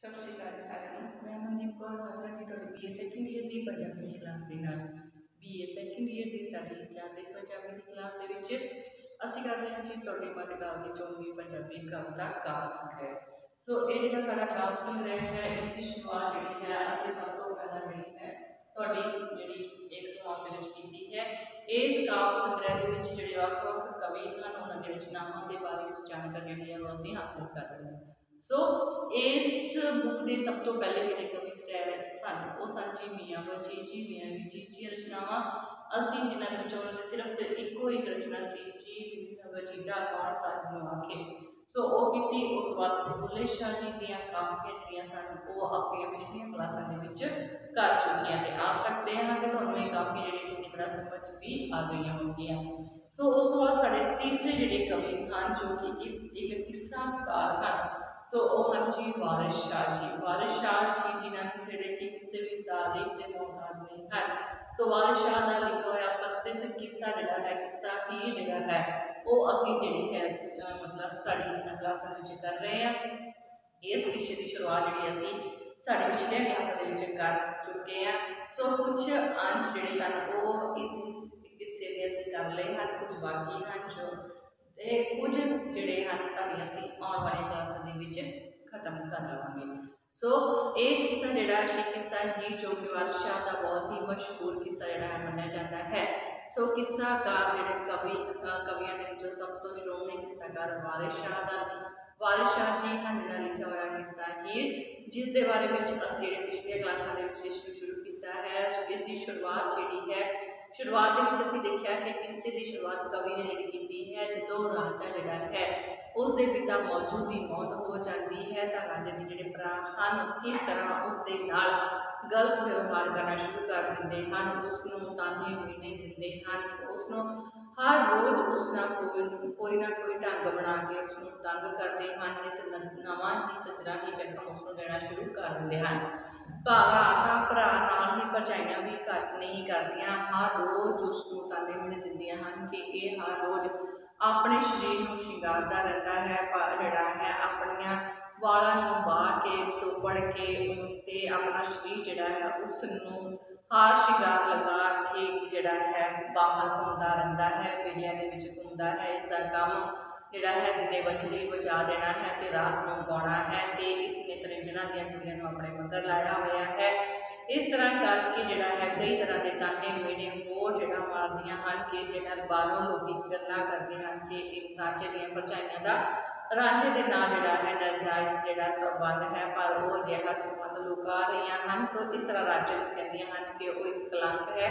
ਸਤਿ ਸ਼੍ਰੀ ਅਕਾਲ ਸਾਰਿਆਂ ਨੂੰ। ਮੈਂ ਮਨਦੀਪ ਕੌਰ ਬਾਜਵਾ ਜੀ ਤੁਹਾਡੀ BA ਸੈਕੰਡ ਈਅਰ ਦੀ ਪੰਜਾਬੀ ਦੀ ਕਲਾਸ ਦੇ ਨਾਲ BA ਸੈਕੰਡ ਈਅਰ ਦੀ ਸਾਡੀ ਚੱਲ ਰਹੀ ਪੰਜਾਬੀ ਦੀ ਕਲਾਸ ਦੇ ਵਿੱਚ ਅਸੀਂ ਕਰ ਰਹੇ ਹਾਂ ਜੀ ਤੁਹਾਡੇ ਮੱਧਕਾਲ ਦੀ 24ਵੀਂ ਪੰਜਾਬੀ ਕਵਿਤਾ ਕਾਵਿ ਸੰਗ੍ਰਹਿ। ਸੋ ਇਹ ਜਿਹੜਾ ਸਾਡਾ ਕਾਵਿ ਸੰਗ੍ਰਹਿ ਹੈ ਇਹਦੀ ਸ਼ੁਰੂਆਤ ਜਿਹੜੀ ਹੈ ਅਸੀਂ ਸਭ ਤੋਂ ਪਹਿਲਾਂ ਜਿਹੜੀ ਹੈ ਤੁਹਾਡੀ ਜਿਹੜੀ ਇਸ ਕਲਾਸ ਦੇ ਵਿੱਚ ਕੀਤੀ ਹੈ। ਇਸ ਕਾਵਿ ਸੰਗ੍ਰਹਿ ਦੇ ਵਿੱਚ ਜਿਹੜੇ ਵੱਖ-ਵੱਖ ਕਵੀ ਹਨ ਉਹਨਾਂ ਦੇ ਰਚਨਾਵਾਂ ਦੇ ਬਾਰੇ ਵਿੱਚ ਜਾਣਕਾਰੀ ਜਿਹੜੀ ਹੈ ਉਹ ਅਸੀਂ ਹਾਸਲ ਕਰ ਰਹੇ ਹਾਂ। ਸੋ ਇਸ बुक के सब तो पहले जोड़े कवि सन वो सन जी मियाँ वजीद जी। मियाँ वजीद जी रचनावां असी जिन्होंने विचों सिर्फ इको एक रचना सी जी वजीदा कौन साहब ने आके सो वो की। उस तो बाद असीं बुल्ले शाह जी दियाँ काफियां जिहड़ियां सन वो अपनी पिछलियां क्लासां दे विच कर चुकी हैं ते आस रखते हैं कि तुहानूं ये काफी जिहड़ी चंगी तरह समझ भी आ गई होंगियां। सो उस तो बाद साडे तीसरे जिहड़े कवि हैं जो कि इस एक किस्साकार हैं सो हाँ जी वारिस शाह जी। वारिस शाह जी जिन्होंने जोड़े कि किसी भी तारीफ के मोहताज नहीं है। सो वारिस शाह का लिखा हुआ प्रसिद्ध किस्सा जोड़ा है किस्सा की जोड़ा है वो असी जी है मतलब साड़ी क्लासा कर रहे हैं। इस किस्से की शुरुआत जी असी साढ़े पिछले क्लासा कर चुके हैं। सो कुछ अंश जोड़े सन वो इस किस्से के असी कर ले हैं कुछ बाकी हैं जो कुछ जोड़े हैं साड़ी असी आने वाली क्लासा के खत्म कर लवेंगे। सो ये किस्सा जोड़ा है किस्सा ही जो कि वारिस शाह का बहुत ही मशहूर किस्सा जोड़ा है मन्या जाता है। सो किस्साकार जोड़े कवि कवियों के सब तो श्रोमणी किस्साकार वारिस शाह का वारिस शाह जी हैं जिन्हें लिखा हुआ किस्सा हीर जिसके बारे में असीं पिछली क्लासा शुरू किया है। इसकी शुरुआत जी है शुरुआत असीं देखा कि किस्से की शुरुआत कवि ने जी की है जो राजा जोड़ा है उसके पिता मौजू की मौत हो जाती है तो राजे के जोड़े भरा हैं किस तरह उसके नाल गलत व्यवहार करना शुरू कर देंगे हैं उसनों ताने मीने देंगे हैं उसनों हर रोज़ उसना कोई ना कोई ढंग बना के उसनों तंग करते हैं नित नवा ही सचरा ही जख्म उसनों देना शुरू कर देंगे हैं। भरा नाल ही भरजाइयां भी नहीं करदियां हर रोज़ उसनों ताने मीने दिंदियां हैं कि यह हर रोज़ अपने शरीर को शिंगारदा रहता है जड़ा है अपनिया वालों को बाह के चोपड़ के ते अपना शरीर जड़ा है उसनों हार शिंगार लगा के जड़ा है बाहर घूमता रहता है मेलिया के घूमता है। इसका काम जड़ा है दिने बजरी बजा देना है तो रात को गाना है तो इसने तरिंजना दियां कुड़ियां नूं अपने मगर लाया हुआ है। इस तरह करके जड़ा है कई तरह के ताने मेने होर जड़ा मारदियां हैं कि जिन्हां बालों लोग गल्लां करते हैं कि राजे दियां भरजाइयां दा राजे के नाल जड़ा है नाजायज़ जड़ा संबंध है पर वो जिहा संबंध लुका रही हैं। सो इस तरह राजे को कहदियां हैं कि वो एक कलंक है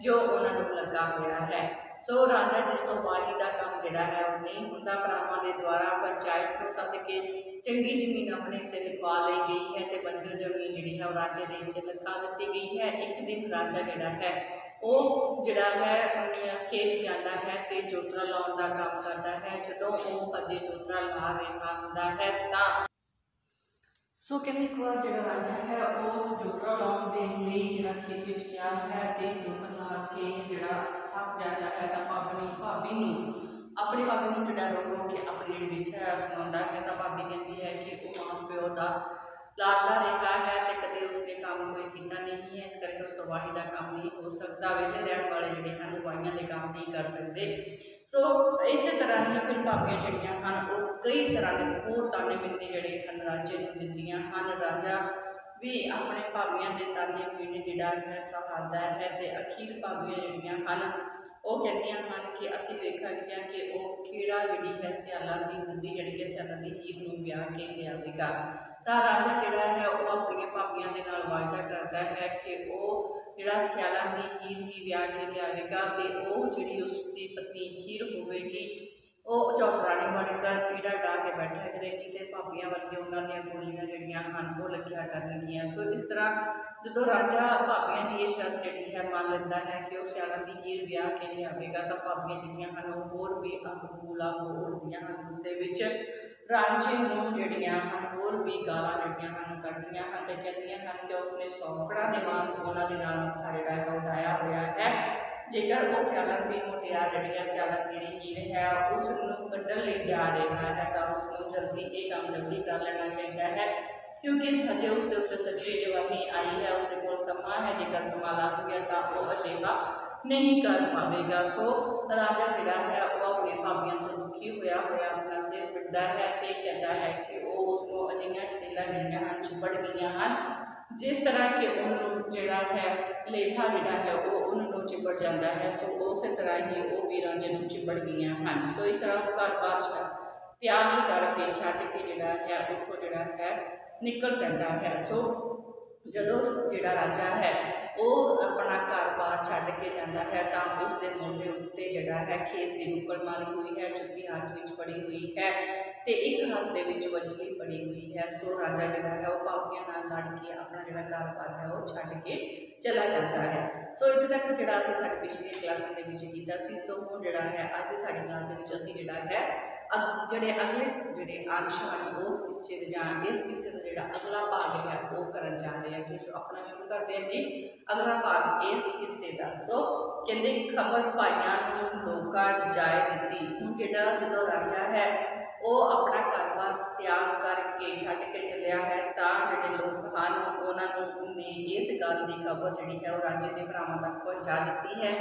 जो उन्होंने लगा हुआ है। सो राजा जिस तो वाही का काम जड़ा है वो नहीं होंदा भरावां दे द्वारा पंचायत को सद के चंगी जमीन अपने हिस्से लिखवा ली गई है तो बंजर जमीन जी है राजे के हिस्से लिखा दी गई है। एक दिन राजा जड़ा है वो जड़ा है खेत जाता है तो जोतरा लाने का काम करता है। जो वो अजे जोतरा ला रहा होंदा है तो सो कहने एक बार जो राजा है वो जोतरा लाने के लिए जो खेत में गया है तो जोतरा ला के जड़ा थक जाता है तो भाभी अपनी भाभी को जड़ा रो के अपनी जी मिथ्या सुना है तो भाभी कहती है कि वो मां प्यो का लाडला रहा है तो कभी उसने काम कोई किया नहीं है इस करके उस तो वाही का काम नहीं हो सकता वेले रहने वाले जोड़े हैं वाहियां के काम नहीं कर सकते। सो इस तरह ही फिर भाभियां जड़ियां हैं वो कई तरह के होर ताने मिलने जोड़े हैं राजे को दिंदियां हैं। राजा भी अपने भाभियां के ताने मिलने जोड़ा है सहारदा है तो अखीर भाभियां जड़ियां हैं वो कहदियां हैं कि असीं वेखांगे कि वो कीड़ा जिहड़ी है सियालां दी हुंदी जिहड़ी कि सियालां दी हीर नूं ब्याह के लियावेगा। तो राजा जिहड़ा है वो अपनी भाभियां दे नाल वायदा करता है कि वो जिहड़ा सियालां दी हीर ही ब्याह के लियावेगा तो वो जिहड़ी उसकी पत्नी हीर होवेगी वो चौधरानी बनकर पीड़ा डा के बैठा करेगी तो भाभियां वर्गी उन्होंने गोलियां जड़ियां हैं वो लग्या करनगियां। सो इस तरह जो राजा भाभियां की यह शर्त जी है मान लेता है कि वह सियालां दी हीर ब्याह के लियावेगा तो भाभियां जड़ियां हैं होर भी अग बबूला हो उठदियां हैं गुस्से विच राजे नूं जड़ियां हैं होर भी गालां जड़ियां हैं कढ़दियां हैं तो कहदियां हैं कि उसने सौकड़ा दे वांग उन्हां दे नाल मत्था जिहड़ा है उठाया होया है। जेकर वो सियालां दी मुटियार जिहड़ी है सियालां दी हीर है उसनूं कड्ढण लई जा रहा है तो उसनूं जल्दी ये काम जल्दी कर लेना चाहिए है क्योंकि हजे उसके उत्ते सच्ची जवानी आई है, उसके कोल समा है, जेकर समा लग गया तो वह अजिहा नहीं कर पाएगा। सो राजा जिहड़ा है वह अपने भाबियों तो दुखी होया अपना सिर पिटदा है ते कहता है कि वो उसको अजिहियां झड़ेलां जिहड़ियां हन चिंबड़ गईयां हन, जिस तरह के उन्होंने जिहड़ा है लेठा जिहड़ा है वो उन्होंने चिंबड़ जाता है। सो उस तरह ही वो भी राजे नूं चिंबड़ गईयां हन। सो इस तरह वो घर बार त्याग करके छड्ड के जिहड़ा है उत्थों जिहड़ा है निकल पैंदा है। सो जदों जिहड़ा राजा है वो अपना घर बार छड्ड के जाता है तो उसके मोढे उत्ते जिहड़ा है खेस की नुक्कड़ मारी हुई है, जुत्ती हाथ में फड़ी हुई है ते एक हाथ दे विच वंजली फड़ी हुई है। सो राजा जिहड़ा है वो पापियां नाल लड़ के अपना जिहड़ा घर बार है वो छड्ड के चला जाता है। सो इत्थे तक जिहड़ा असीं साडी पिछली क्लासां दे विच कीता सी। सो हुण जिहड़ा है अज साडी क्लास दे विच असीं जिहड़ा है ਜਿਹੜੇ अगले ਜਿਹੜੇ अंश हैं उस किस्से जां इस किस्से का जिहड़ा अगला भाग है वो करन जा रहे हैं। सो अपना शुरू करते हैं जी अगला भाग इस किस्से का। सो कहते खबर पाइयां नूं लोकां जाए दित्ती। हुण जिहड़ा जदों राजा है वो अपना घर बार त्याग करके छड्ड के चलिया है तां जिहड़े लोग हैं उन्होंने ने इस गल की खबर जिहड़ी है वो राजे के भरावां तक पहुँचा दित्ती है।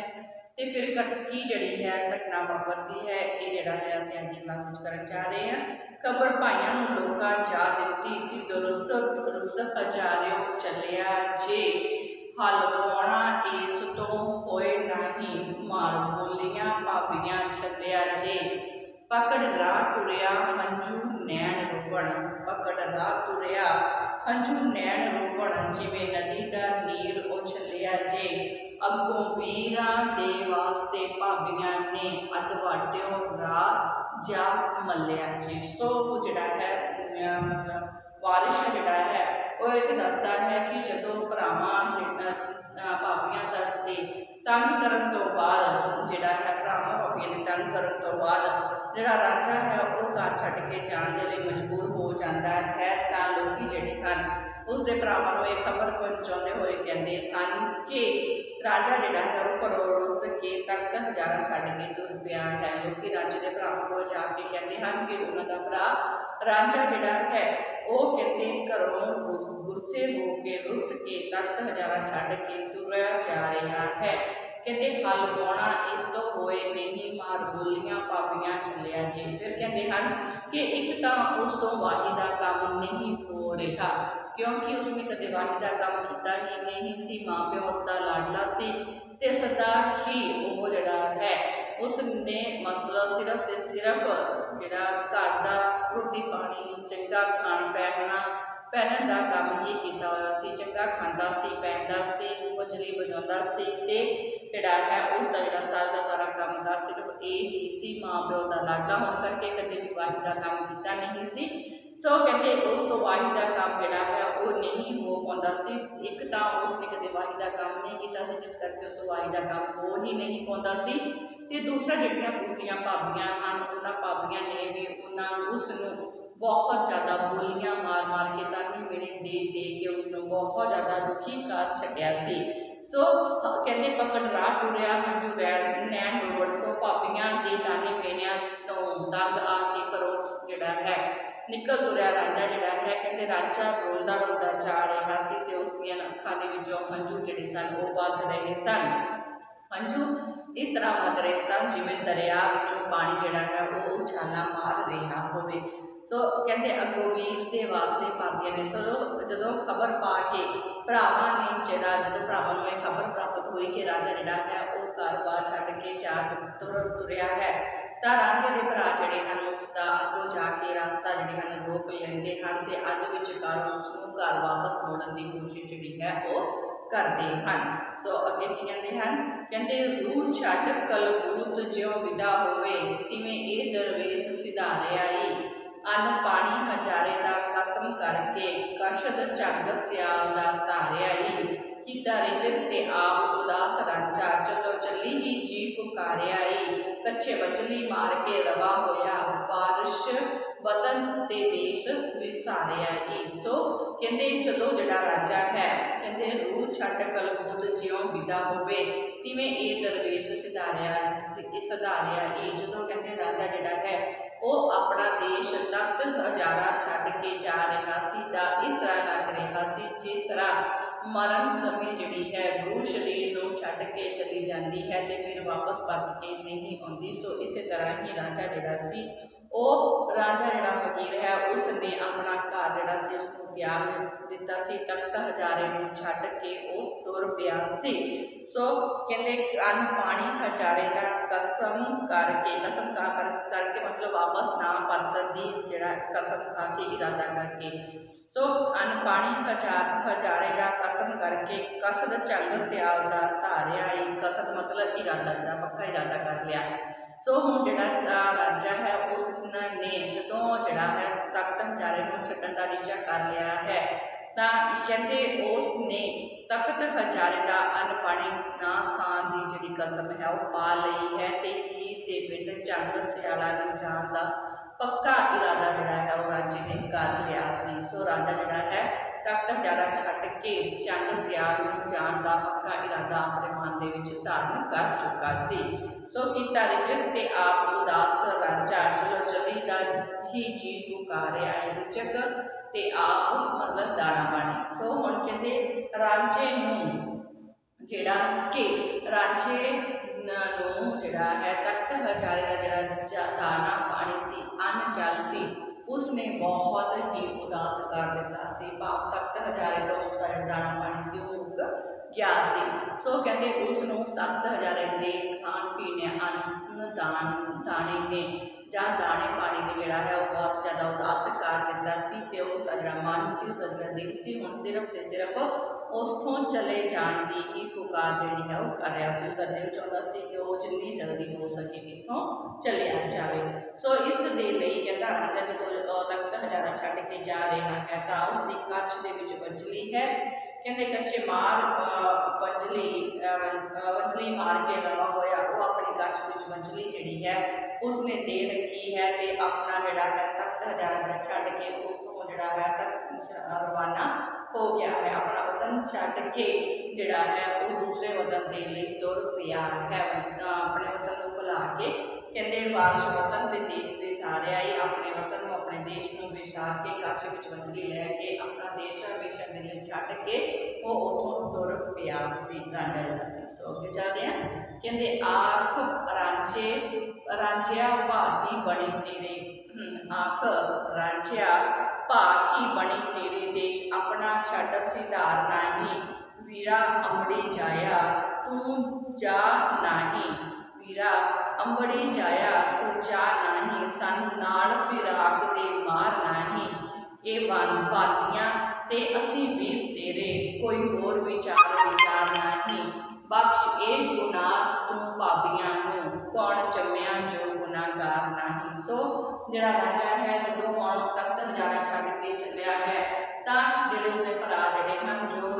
तो फिर की जड़ी है घटना वापरती है ये जड़ा है असीं अज की क्लास करन जा रहे हैं। खबर भाइयों नूं लोकां जा दित्ती कि रुस हजारियों चलिया जे हल पाउणा इस तो होए नहीं, मार बोलियां भाबियां छलिया जे पकड़ राह तुरिया हंझू नैन रोवण, पकड़ राह तुरिया हंझू नैन रोवण जिवें नदी दा नीर उछलिया जे अगों वीरां दे वास्ते भाबियां ने अदवाटियों राह जा मलिया जी। सो जिहड़ा है मतलब वारिश जिहड़ा है वो इत्थे दसदा है कि जदों भरावां भाबियां दे तंग करन तो बाद जिहड़ा है भरावां भाबियां दे तंग करन तो बाद जिहड़ा राजा है वो घर छड्ड के जाण दे लई मजबूर हो जाता है तां लोकी जिहड़े हन उसके भरावां नूं इह खबर पहुँचाउंदे होए कहंदे हन कि राजा जिहड़ा है वो घरों रुस के तख्त हजारा छड्ड के तुर पिया है। लोग राजे के भरावां कोल जाके कहते हैं कि उन्हों का भरा राजा जिहड़ा है वो कहते घरों गुस्से हो के रुस के तख्त हजारा छड्ड के तुरया जा रहा है। कहते हल पाउणा इस तो होए नहीं, मार बोलियां भाबियां छलिया जी। फिर कहते हैं कि एक तो उस तो वाही का काम नहीं हो रहा क्योंकि उसने कदे वाही का काम किया ही नहीं सी, माँ प्यो का लाडला सी ते सदा ही वो जिहड़ा है उसने मतलब सिर्फ ते सिर्फ जिहड़ा घर का रोटी पानी चंगा खाण पहनण का काम ही किया होया सी, चंगा खांदा सी पहनदा सी वंजली बजाउंदा सी ते जिहड़ा है उसका जिहड़ा सारा कामकार सिर्फ ये ही सी, माँ प्यो का लाडला होने करके कदे भी वाही का काम किया नहीं सी। सो कहते उस तो वाही का काम जिहड़ा है वो नहीं हो पाता सी। एक तो उसने कदे वाही का काम नहीं किया जिस करके उस वाही का काम हो ही नहीं पाता सी ते दूसरा जिहड़ियां उसदियां भाबियां हन उन्हां भाबियां ने भी उसनूं बहुत ज़्यादा बोलियां मार के ताने मेरे दे के उसनूं बहुत ज़्यादा दुखी कर छड्डिया सी। सो कहते पकड़ राह टुरिया हंझू नैन रोवड़। सो भाबियां दे ताने मेरिया तो दंग आके घरों जिहड़ा है निकल तुरिया राजा जिहड़ा है। कहते राजा रोंदा रोंदा जा रहा सी ते उसदियां अखां दे विचों हंझू जिहड़े सन वो वग रहे सन। हंझू इस तरह वग रहे सन जिवें दरिया विचों पानी जिहड़ा है वो उछाला मार रहा होवे। सो कहते अगों वीर के वास्ते भाबियां ने। सो जदों खबर पा के भरावां ने जिहड़ा जदों भरावां नूं इह खबर प्राप्त हुई कि राजा जिहड़ा है वो घर बार छड्ड के जा तुरिया है तां राजे के भरा जिहड़े हन उसका अगों जाके रास्ता जिहड़े हन रोक लैंदे हन ते अध विचकार उसनूं घर वापस मोड़न की कोशिश जिहड़ी है वो करते हैं। सो अगे की कहते हैं कहते रूह छड्ड कलबूत ज्यों विदा होवे तिवें ए दरवेश सिधारिया अन्न पानी हजारे का कसम करके कशद झग सियाल का धारिया कि कीता रिजक ते आप उदास रांझा, चलो चली ही जी पुकारिया आई, कच्चे बचली मार के रवा होया, बारिश वतन ते देश विसारिया आई। सो कहते चलो जड़ा राजा है कहते रूह छड्ड कलबूत ज्यों विदा होवे, तिवें ए दरवेश सिधारिया जो कहते राजा जड़ा है वो अपना देश तख्त हजारा छड्ड के जा रहा सी, इस तरह लग रहा सी जिस तरह मरण समय जिहड़ी है रूह शरीर नूं छड्ड के चली जाती है तो फिर वापस परत के नहीं आती। सो इस तरह ही राजा जिहड़ा सी वो राजा जिहड़ा फकीर है उसने अपना घर जिहड़ा सी उसनूं त्याग दिता सी, तख्त हजारे नूं छड्ड के वो तुर पिया सी। सो कहते अन्न पानी हजारे का कसम करके करके मतलब वापस ना परतन की जिहड़ा कसम खा के इरादा करके। सो अन्न पानी हजारे का कसम करके कसद चंग सियाल दा धारिया, कसद मतलब इरादा जिहड़ा पक्का इरादा कर लिया। सो हुण जिहड़ा राजा है उसने जदों जिहड़ा है तख्त हजारे नूं छड्डण दा निश्चय कर लिया है तो कहते उसने तख्त हजारे का अन्न पानी ना खाण की जिहड़ी कसम है वो पा लई है ते हीर ते पिंड चंग सियाला नूं जाण दा पक्का इरादा जिहड़ा है वो राजे ने कर लिया सी। सो राजा जिहड़ा है तख्त हजारा छड्ड के चंग सियाल नूं जाण दा पक्का इरादा अपने मन दे विच धारण कर चुका सी। सो कीता रिजक ते आप उदास राजा, चलो चली दा ही जी पुकारिया आई, रिजक ते आप मतलब दाना पानी। सो हुण कहते राजे नूं जिहड़ा कि राजे नूं जिहड़ा है तख्त हजारे का जिहड़ा दाना पानी सी अन्न जल सी उसने बहुत ही उदास कर दिता सी, भाव तख्त हजारे तो उसका दाना पानी सी वो मुक गया सी। सो कहते उसनूं तख्त हजारे दे खाण पीने अन्न दाने ने जां दाने पानी ने जिहड़ा है वो बहुत ज़्यादा उदास कर दिता सी ते उसका जिहड़ा मन सी उसका जिहड़ा दिल सी हुण सिर्फ ते सिर्फ उथों चले जाण दी ही पुकार जिहड़ी है वो कर रहा सी। उसका दिल चाहुंदा सी कि वो जिन्नी जल्दी हो सके इत्थों चलिया जाए। सो इस दे लई कहंदा राजा जदों तख्त हजारा छड्ड के जा रहा है तो उसकी कच्छ दे विच वंजली है, कहते कच्चे वंजली मार के रवा होया, वो अपनी कच्छ विच वंजली जिहड़ी है उसने दे रखी है ते अपना जिहड़ा है तख्त हजारा छड्ड के उसतों जिहड़ा है रवाना हो गया है, अपना वतन छड्ड के जिहड़ा है वो दूसरे वतन दे लई तुर पिया है, अपने वतन नूं भुला के कहते वारिश वतन ते देश विसारिया आई, अपने वतन नूं अपने देश नूं विसार के कच्छ विच वंजली लैके अपना देश हमेशा दे लई छड्ड के वो उथों तुर पिया सी राजा जिहड़ा सी। सो अगे चलदे आ कहते आख रांझिया भागी बनी तेरे, आख रांझिया भागी बनी तेरे देश अपना छड्ड सिधार नाही, वीरा अंबड़ी जाया तू जा नाही, वीरा अंबड़ी जाया तू जा नाही, सन नाल फिराक दे मार नाही, ये बातियां ते असी वीर तेरे कोई होर विचार नाही, बख्श ए गुनाह तू भाबियां नूं कौन जम्मिया जो गुनाहगार नाही। सो जिहड़ा राजा है जदों हुण तख्त हजारा छड्ड के चलिया है तां जिहड़े उसदे भरा जिहड़े हन जो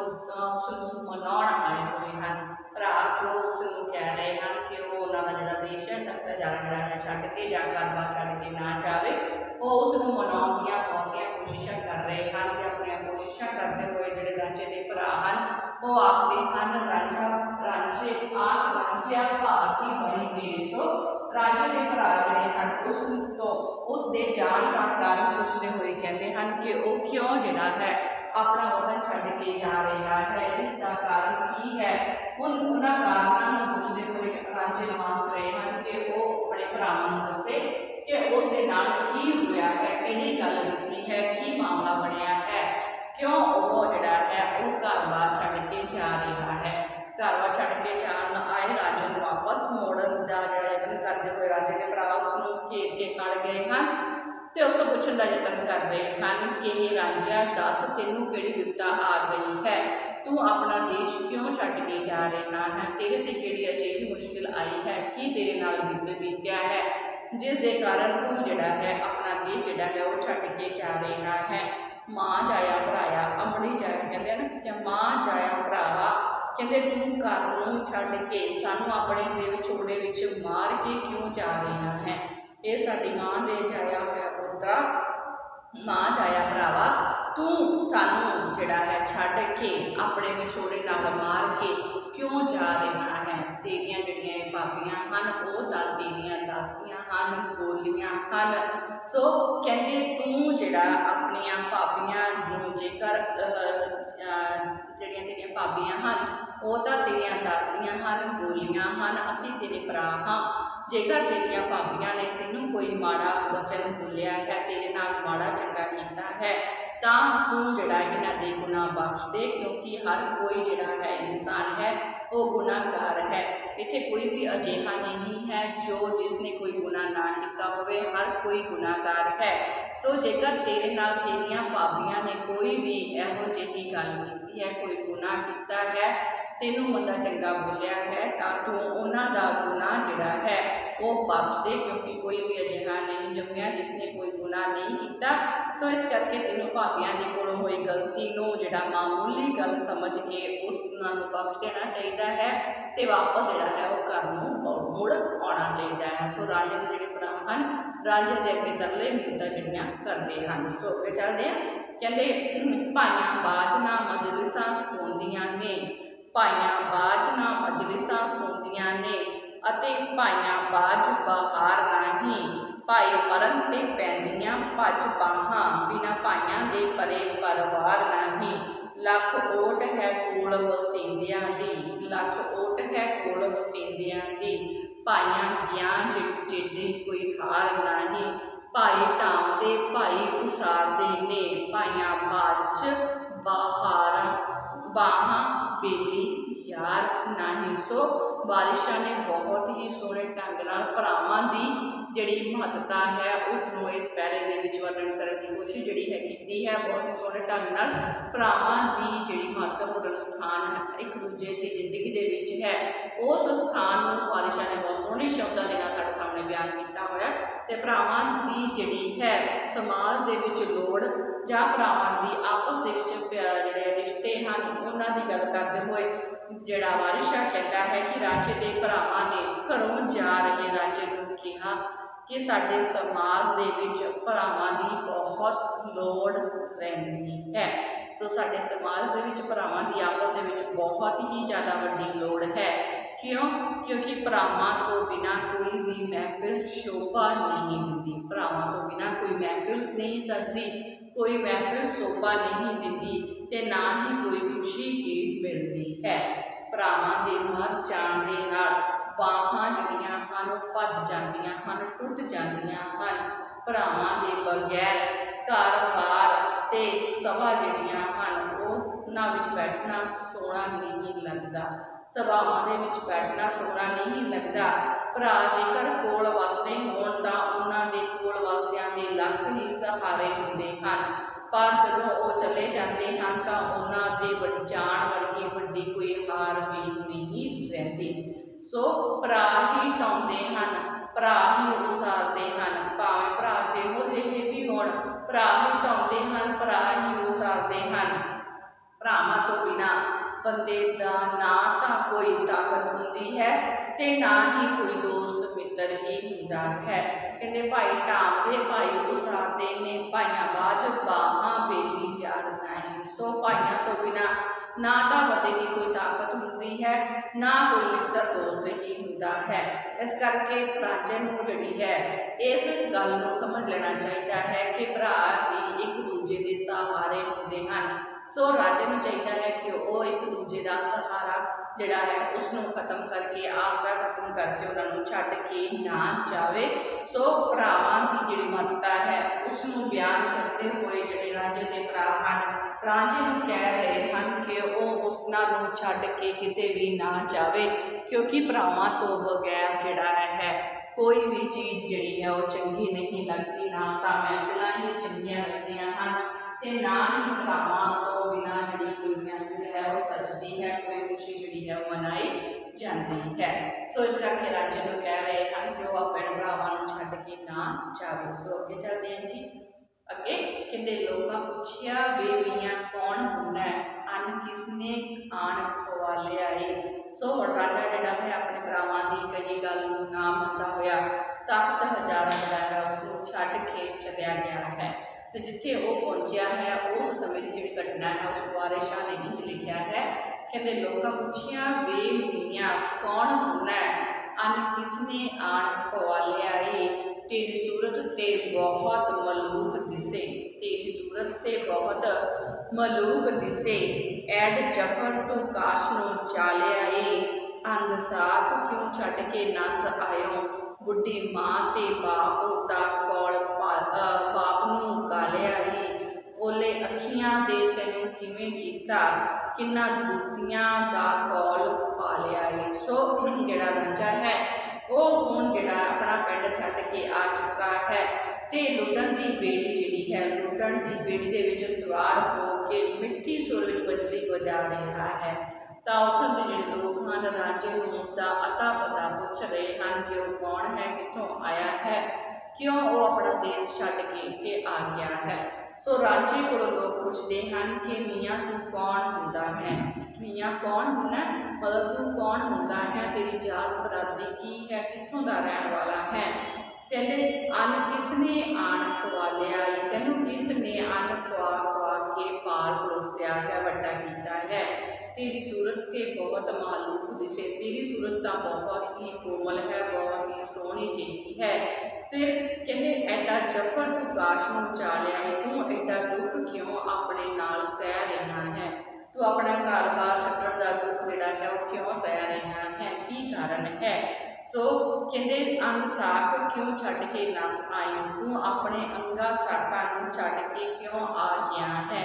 उसनूं मनाउण आए होए हन, भरा जो उसनूं कह रहे हैं कि वो उन्हां दा जिहड़ा देश है तख्त हजारा जिहड़ा है छड्ड के जां घर-बार छड्ड के ना जावे, वो उसनूं मनाउण दीआं बहुतियां कोशिशां कर रहे हैं कि अपनी कोशिशां करते हुए जिहड़े राजे दे भरा हन वो आखदे हन रांझिया भागी बनी तेरे। तो राजे के भरा जिहड़े हन उसके जाण का कारण पुछते हुए कहते हैं कि वो क्यों जिहड़ा है अपना वतन छड्ड के जा रहा है, इसका कारण की है। उन्होंने कारणों पुछते हुए राजे मांग रहे हैं कि वो अपने भरावां नूं दसे कि उसके नाल की होया है, किहड़ी गल होई है, की मामला बनया है, क्यों वो जिहड़ा है वो घर-बार छड्ड के जा रहा है। घर-बार छड्ड के जाण आए राजे नूं वापस मोड़न दा जिहड़ा यतन करदे हुए राजे के भरा उसनूं घेर के खड़ गए हैं ते उस तो पुछण दा यतन कर रहे हैं कि रांझिया दस तैनूं किहड़ी विपता आ गई है, तू अपना देश क्यों छड्ड के जा रहा है, तेरे ते किहड़ी अजिही मुश्किल आई है, कि तेरे नाल बीत्या है जिस दे कारण तू जिहड़ा है अपना देश जिहड़ा है वो छड्ड के जा रहा है। मां जाया भराया, अमड़ी जाया कहते हैं ना, मां जाया भरावा कहते तू घर नूं छड्ड के सानू अपने दे विछोड़े विच मार के क्यों जा रहा है। ये साडी मां दे जाया होया पुत्रा, मां जाया भरावा तू सानू जिहड़ा है छड्ड के अपने विछोड़े नाल मार के क्यों जा रहा है। तेरियां जिहड़ियां भाबियां हन वो तां तेरियां दासियां हन, गोलियां हन। सो कहंदे तू जिहड़ा अपनियां भाबियां नूं जेकर जिहड़ियां तेरियां भाबियां हन वो तां तेरियां दासियां हन, गोलियां हन, असीं तेरे भरा हां। जेकर तेरियां भाबियां ने तेनू कोई माड़ा वचन बोलिया है, तेरे नाल माड़ा चंगा कीता है, तां तू जिहड़ा इन्हां दे गुनाह बख्श दे, क्योंकि हर कोई जिहड़ा है इंसान है वो गुनाहगार है। इत्थे कोई भी अजिहा नहीं है जो जिसने कोई गुनाह ना किया होवे, हर कोई गुनाहगार है। सो जेकर तेरे नाल तेरियां भाबियां ने कोई भी इहो जिही गल कीती है, कोई गुनाह किया है, तेनू मंदा चंगा बोलिया है, तां तू उन्हां दा गुनाह जिहड़ा है वो बख्श दे, क्योंकि कोई भी अजिहा नहीं जम्मिया जिसने कोई गुनाह नहीं किया। सो इस करके तेनू भाबियां दे कोलों होई गलती नूं जिहड़ा मामूली गल समझ के उन्हां नूं बख्श देना चाहिए है, ते वापस जिहड़ा है वो घर नूं मुड़ आउणा चाहिए है। सो रांझे दे जिहड़े भरा हन रांझे दे अगे तरले मिन्नतां जिहड़ियां करदे हन। सो अगे चलदे आ, कहंदे भाइयां बाज ना मजलिसां सोंदियां ने, भाइयां बाज ना मजलिसां सोंदियां ने, अते भाइयां बाज बहार नहीं, भाई मरन ते पैंदियां भज बाहां, बिना भाइयां दे परे परवार नहीं। लख ओट है कोल वसेंदियां दी, लख ओट है कोल वसेंदियां दी, भाइयां ग्यां जिड्डी कोई हार नहीं, भाई ढांवदे भाई उसारदे ने, भाइयां बाज बहार बाहां बेली यार नहीं। सो बारिशां ने बहुत ही सोहने ढंग नाल भरावां दी जिहड़ी महत्ता है उसनूं इस पैरे दे विच वर्णन करन की कोशिश जिहड़ी है कीती है। बहुत ही सोहने ढंग नाल भरावां दी जिहड़ी महत्वपूर्ण स्थान है एक दूजे की जिंदगी दे विच है, उस स्थान नूं बारिशां ने बहुत सोहने शब्दां दे नाल साडे सामने बयान कीता होया। ते भरावां दी जिहड़ी है समाज दे विच लोड़ जां भरावां दी आपस दे विच जिहड़े रिश्ते हन उन्हां दी गल करदे होए जिहड़ा वारिशा कहता है कि राजे दे भरावां ने घरों जा रहे राजे नूं कहा कि साडे समाज दे विच भरावां दी बहुत लोड़ रहिंदी है। सो साडे समाज दे विच भरावां दी आपस दे विच बहुत ही ज़्यादा वड्डी लोड़ है। क्यों? क्योंकि भरावां तो बिना कोई भी महफिल शोभा नहीं दिंदी, भरावां तो बिना कोई महफिल नहीं सजदी, कोई महफिल शोभा नहीं दिंदी, ते ना ही कोई खुशी ही मिलती है। भरावां दे मर जाण दे नाल बाहां जिहड़ियां हन भज जांदियां हन, टुट जांदियां हन। भरावां दे बगैर घर बार ते सभा जिहड़ियां हन उन्हां विच बैठना सोहना नहीं लगदा, सभावां दे विच बैठना सोहना नहीं लगदा। भरा जेकर कोल वसदे होण तां उन्हां दे कोल वसदियां दे लख ही सहारे हुंदे हन, पर जदों वो चले जाते हैं तो उन्होंने जान वर्गी वड्डी कोई हार भी नहीं रहती। सो भरा ही ढाउंदे हन, भरा ही उसारदे हन, भावें भरा जिहो जिहे भी होण भरा ही ढाउंदे हन, भरा ही उसारदे हन। भरावां तो बिना बंदे दा ना तां कोई ताकत हुंदी है ते ना ही कोई दोस्त मित्र ही हुंदा है। कहंदे भाई ढांवदे भाई उसारदे ने, भाइयां बाज बाहां बेली यार नहीं। सो भाइयां तो बिना ना तो बंदे की कोई ताकत होंदी है, ना कोई मित्र दोस्त ही होंदा है। इस करके राजे नूं जिहड़ी है इस गल नूं समझ लेना चाहिए है कि भरा ही एक दूजे के सहारे होंदे हन। सो राजे नूं चाहिए है कि वो एक दूजे का सहारा जिहड़ा है उसनूं खत्म करके आसरा खत्म करके उन्होंने छड्ड के ना जावे। सो भरावां की जिहड़ी महत्ता है उसनूं बयान करते हुए जिहड़े राजे के भरा हन राजे नूं कह रहे हैं कि वह उन्हां नूं छड्ड के किते भी ना जावे, क्योंकि भरावां तो बगैर जिहड़ा है कोई भी चीज़ जिहड़ी है वो चंगी नहीं लगती, ना तां महफिलां ही चंगियां लगदियां हन ते ना ही भरावां तो बिना जिहड़ी कोई महफिल है वो सजदी है, कोई खुशी जिहड़ी है वो मनाई जाती है। सो इस करके राजे नूं कह रहे हैं कि वह अपने भरावां नूं छड्ड के ना जावे। सो अगे चलते हैं जी। अगे कहते लोका पूछिया वे मियाँ कौन हुन्ना अन किसने आन खवालिया है। सो हुण राजा जिहड़ा है अपने भरावां दी कही गल नूं ना मनदा होया तख्त हजारा जिहड़ा है उसनूं छड्ड के चलिया गया है। तो जिथे वो पहुंचा है उस समय की जिहड़ी घटना है उस बारे शाह ने इंज लिखा है कहते लोका पूछिया वे मियाँ कौन हुन्ना अन किसने आन खवालिया है। तेरी सूरत ते बहुत मलूक दिसे, तेरी सूरत ते बहुत मलूक दिसे। ऐड जफर तू काश नूं चालिया ए, अंग साफ क्यों छड्ड के नस आयो। बुढ़ी मां ते बाप दा कोल बाप नूं गालिया ए। ओले अखियां दे तैनूं किवें कीता, किन्ना दुतियां दा कोल पालिया ए। सो जिहड़ा राजा है वो हुण जिहड़ा अपना पिंड छड्ड के आ चुका है ते लुटन की बेड़ी जिहड़ी है लुटन की बेड़ी दे विच सवार हो के मिठी सुर विच वजली बजा रहा है। तो उत्थों के जिहड़े लोग हैं राजे नूं उसदा अता पता पूछ रहे हैं कि वह कौन है, कित्थों आया है, क्यों वो अपना देश छड्ड के इत्थे आ गया है। सो राजे को लोग पूछते हैं कि मियाँ तू कौन हुंदा है, मियाँ कौन हुन्ना मतलब तू कौन हुंदा है, तेरी जात बरादरी की है, कित्थों दा रहण वाला है। कहते अन किसने आन खवालिया, तेनू किसने अन खवा खवा के पाल परोसिया है, वड्डा कीता है। तेरी सूरत के बहुत मालूक दिसे, तेरी सूरत तो बहुत ही कोमल है, बहुत ही सोहनी जी है। फिर कहते एडा जफर तू काश नूं चालिया है, तू एडा दुख क्यों अपने नाल सह रहा है, तू अपना घर बार छड्डण दा दुख जिहड़ा है वो क्यों सह रहा है, की कारण है। सो कहते अंग साक क्यों छड्ड के नस आई, तू अपने अंगा साकां नूं छड्ड के क्यों आ गया है।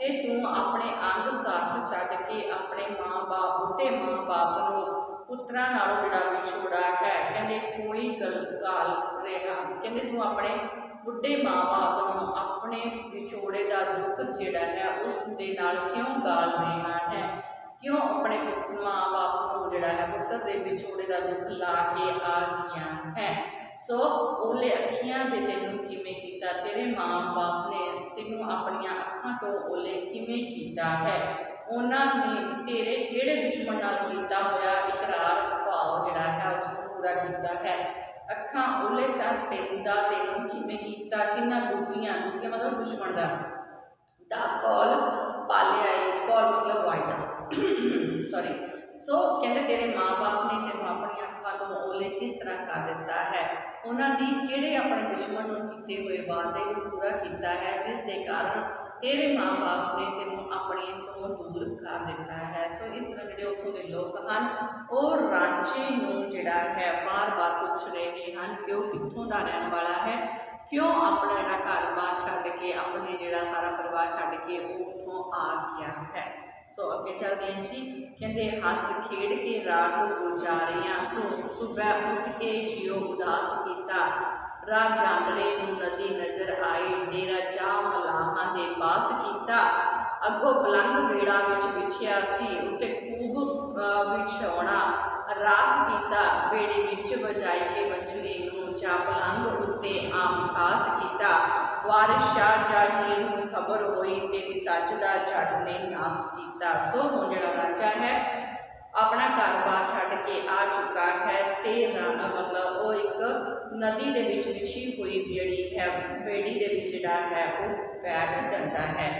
ते तू अपने अंग साक छड्ड के अपने माँ बाप बुढ़े माँ बाप नूं पुत्रां नालों जिहड़ा विछोड़ा है कहते कोई गल गाल रहा, कहते तू अपने बुढ़े माँ बाप नूं अपने विछोड़े का दुख जिहड़ा है उस दे नाल क्यों गाल रहा है, क्यों अपने माँ बाप को जिहड़ा है पुत्र के विछोड़े का दुख ला के आ गया है। सो ओले अखियां दे तैनूं किवें कीता, तेरे माँ बाप ने तैनूं अपनियां अखां तो ओले किवें कीता है। उन्होंने तेरे किहड़े दुश्मन नाल कीता होया इकरार भाव जिहड़ा है उसनूं पूरा कीता है। अखां ओले तां तैनूं किवें कीता, किन्ना दुतियां दुतियां मतलब दुश्मन दा कौल पालिया, कौल मतलब वायदा सॉरी। सो कहते तेरे माँ बाप ने तेन अपनी अखां तो ओले किस तरह कर दिता है, उन्होंने किहड़े अपने दुश्मन नूं कीते हुए वादे नूं पूरा किया है, जिस दे कारण तेरे माँ बाप ने तेन अपने तो दूर कर दिता है। सो इस तरह जिहड़े उत्थों के लोग हैं और राजे नूं जिहड़ा है बार बार पूछ रहे हैं कि वह कित्थों दा रहण वाला है, क्यों अपना जिहड़ा घर बार छड्ड के अपने जिहड़ा सारा परिवार छड्ड के उत्थों आ गया है। सो अगे चलते हैं जी, कहते हस खेड के रात गुजारियां, सो सुबह उठ के जियो उदास किया। राह जांदड़े नूं नदी नज़र आई, डेरा जा मलाहां दे पास किया। अगों पलंग बेड़ा विच विछिया सी, उत्ते खूब विछाउणा रास किया। बेड़े विच वजाई के वंजली नूं जा पलंग उत्ते आम खास किया। वारिस शाह जाहीर नूं खबर होई, तेरी सच दा झट ने नास किया। सो हुण जिहड़ा राजा है अपना घर बार छड्ड के आ चुका है ते मतलब वो एक नदी दे विच विछी हुई जिहड़ी है बेड़ी दे विच जिहड़ा है वो बैठ जाता है।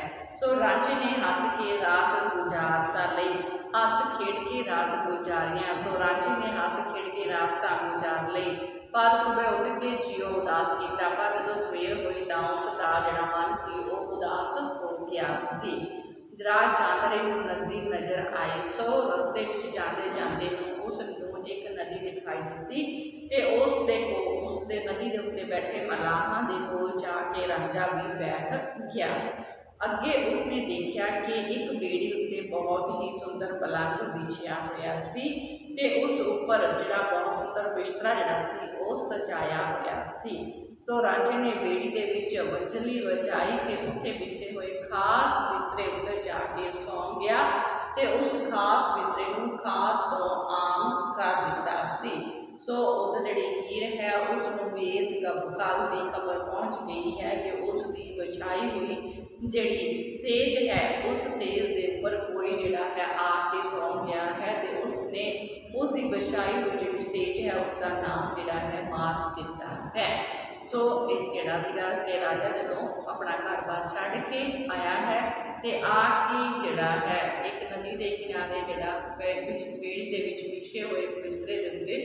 सो राजे ने हस के रात गुजारता लई, हस खेड के रात गुजारियां। सो राजे ने हस खेड के रात गुजार लई, पर सुबह उठ के जियो उदास किया। पर जो सवेर हुई तो उसका जिहड़ा मन सी वो उदास हो गया सी। राह जांदड़े नूं नदी नज़र आई, सो रस्ते विच जांदे जांदे उसनूं एक नदी दिखाई दी ते उसदे नदी के उत्ते बैठे मलाहां दे कोल जाके राजा भी बैठ गया। अगे उसने देखा कि एक बेड़ी उत्ते बहुत ही सुंदर पलंग बिछिया होया सी ते उस उपर जिहड़ा बहुत सुंदर बिस्तरा जिहड़ा सी वो सजाया होया सी। सो राजे ने बेड़ी के विच वंजली वजाई ते उत्थे बिछे हुए खास बिस्तरे उत्ते जाके सौ गया ते उस खास बिस्तरे नूं खास तो आम कर दिता सी। सो उधर जिहड़ी हीर है उसनूं भी इस कल की खबर पहुँच गई है कि उसकी बछाई हुई जिहड़ी सेज है उस सेज के उपर कोई जिहड़ा है आके सौ गया है तो उसने उसकी बछाई हुई जिहड़ी सेज है उसका नाम जिहड़ा है मार दिता है। सो एक जिहड़ा सीगा कि राजा जदों अपना घर बार छड्ड के आया है तो आके जिहड़ा है एक नदी के किनारे जिहड़ा बेड़ी दे विच विछे हुए बिस्तरे दे उत्ते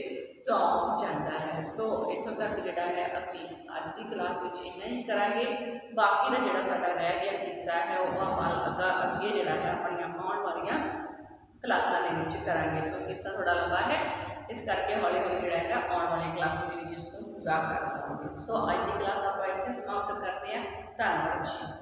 सौ जाता है। सो इत्थों तक जिहड़ा है असीं अज की क्लास विच इन्ना ही करांगे। बाकी दा जिहड़ा साडा रह गया किस्सा है वो आपां अगे जिहड़ा है अपणियां आउण वालियां क्लासां दे विच करांगे। सो किस्सा थोड़ा लंबा है इस करके हौली हौली जिहड़ा है आउण वाली क्लासां दे विच इसनूं पूरा कर लवांगे। सो अज की क्लास आपां इत्थे समाप्त करते हैं। धन्नवाद जी।